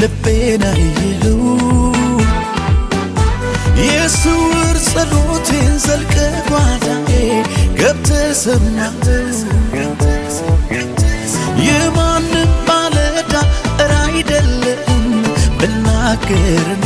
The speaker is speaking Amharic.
ልቤን አየኸው የስውር ጸሎቴን ዘልቀህ ጓዳዬ ገብተህ ሰማኸው የማንም ባለዕዳ ኧረ አይደለህም ብናገር እኔ